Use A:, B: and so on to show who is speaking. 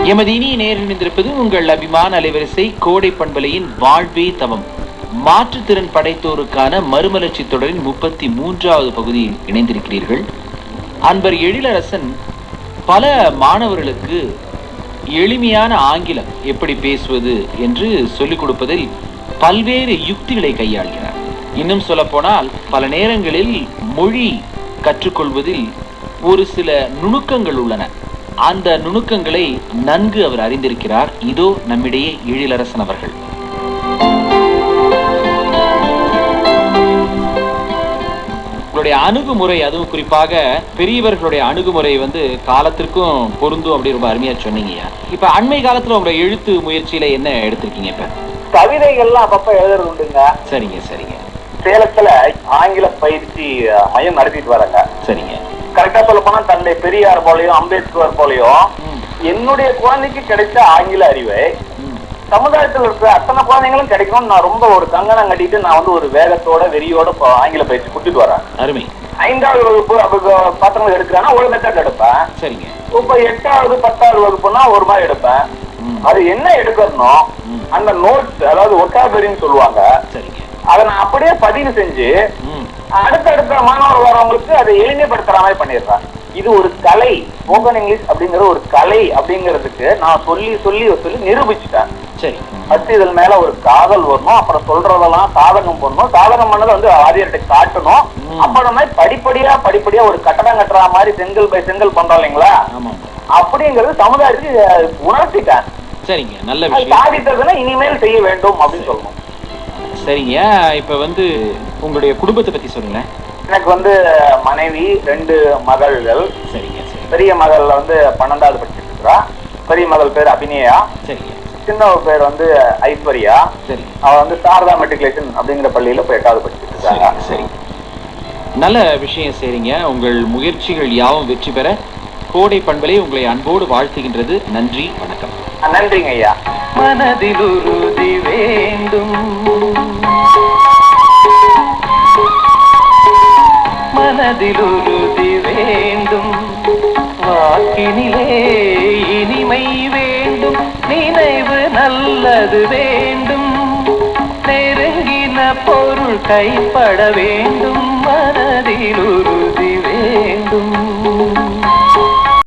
A: எமது இனிய நேரிழந்திருப்பது உங்கள் அபிமான அலைவரிசை கோடை பண்பலையின் வாழ்வே தவம் மாற்றுத்திறன் படைத்தோருக்கான மறுமலர்ச்சி தொடரின் 33வது பகுதியில் இணைந்திருக்கிறீர்கள். அன்பர் எழிலரசன் பல மாணவர்களுக்கு எளிமையான ஆங்கிலம் எப்படி பேசுவது என்று சொல்லிக் கொடுப்பதில் பல்வேறு யுக்திகளை கையாள்கிறார். இன்னும் சொல்ல போனால் பல நேரங்களில் மொழி கற்றுக்கொள்வதில் ஒரு சில நுணுக்கங்கள் உள்ளன. அந்த நுணுக்கங்களை நன்கு அவர் அறிந்திருக்கிறார். இதோ நம்மிடையே எழிலரசன் அவர்கள். உங்களுடைய அணுகுமுறை, அதுவும் குறிப்பாக பெரியவர்களுடைய அணுகுமுறை காலத்திற்கும் பொருந்தும் அப்படி ரொம்ப அருமையா சொன்னீங்க. இப்ப அண்மை காலத்துல உங்களுடைய எழுத்து முயற்சியில என்ன எடுத்திருக்கீங்க? இப்ப
B: கவிதைகள்லாம் அப்பப்ப எழுதுறது உண்டுங்க.
A: சரிங்க சரிங்க.
B: சேலத்துல ஆங்கில பயிற்சி மையம் நடத்திட்டு வராங்க.
A: சரிங்க.
B: கரெக்டா சொல்ல போனா தந்தை பெரியார் போலயும் அம்பேத்கர் போலயும் என்னுடைய குழந்தைக்கு கிடைச்ச ஆங்கில அறிவை சமுதாயத்தில் இருக்கிற அத்தனை குழந்தைங்களும் கிடைக்கணும்னு நான் ரொம்ப ஒரு கங்கணம் கட்டிட்டு நான் ஒரு வேகத்தோட வெறியோட ஆங்கில பயிற்சி கொடுத்துட்டு வரேன்.
A: அருமை.
B: 5வது வகுப்பு அப்ப பசங்க எடுக்கிறான்னா ஒரு மெத்தட் எடுப்பேன்.
A: சரிங்க.
B: இப்ப 8வது 10வது வகுப்புனா ஒரு மாதிரி எடுப்பேன். அது என்ன எடுக்கணும், அந்த நோட்ஸ், அதாவது ஒக்காபரின்னு சொல்லுவாங்க, அதை நான் அப்படியே பதிவு செஞ்சு அடுத்தடுத்த மாணவர் வரவங்களுக்கு அதை எளிமைப்படுத்துற மாதிரி பண்ணிடுறேன். இது ஒரு கலை. ஸ்போக்கன் இங்கிலீஷ் அப்படிங்கிற ஒரு கலை அப்படிங்கிறதுக்கு நான் சொல்லி சொல்லி சொல்லி நிரூபிச்சுட்டேன்.
A: சரி.
B: ஃபர்ஸ்ட் இதன் மேல ஒரு காதல் வரணும், அப்புறம் சொல்றதெல்லாம் சாதகம் பண்ணணும், சாதகம் பண்ணதை ஆதியர்கிட்ட காட்டணும். அப்புறமே படிப்படியா ஒரு கட்டடம் கட்டுற மாதிரி செங்கல் பை செங்கல் பண்றோம் இல்லைங்களா, அப்படிங்கிறது சமுதாயத்துக்கு உணர்த்திட்டேன்.
A: சரிங்க, நல்ல விஷயம்.
B: சாதித்ததுன்னா இனிமேல் செய்ய வேண்டும் அப்படின்னு சொல்லணும்.
A: சரிங்க. இப்ப உங்களுடைய குடும்பத்தை பத்தி சொல்லுங்க.
B: எனக்கு மனைவி, 2 மகள்கள்.
A: சரிங்க.
B: பெரிய மகள் 12வது படிச்சுட்டு இருக்கா. பெரிய மகள் பேர் அபிநயா.
A: சரிங்க.
B: சின்னவ பேர் ஐஸ்வர்யா.
A: சரி.
B: அவ சாரதா மெட்ரிகுலேஷன் அப்படிங்கிற பள்ளியில போய் 8வது படிச்சுட்டு இருக்காங்க.
A: சரி. நல்ல விஷயம் செய்றீங்க. உங்கள் முயற்சிகள் யாவும் வெற்றி பெற கோடை பண்பலை உங்களை அன்போடு வாழ்த்துகின்றது. நன்றி, வணக்கம்.
B: நன்றிங்க ஐயா.
C: மனதில் உறுதி வேண்டும், மனதில் உறுதி வேண்டும், வாக்கினிலே இனிமை வேண்டும், நினைவு நல்லது வேண்டும், நெருங்கின பொருள் கைப்பட வேண்டும், மனதில் உறுதி வேண்டும்.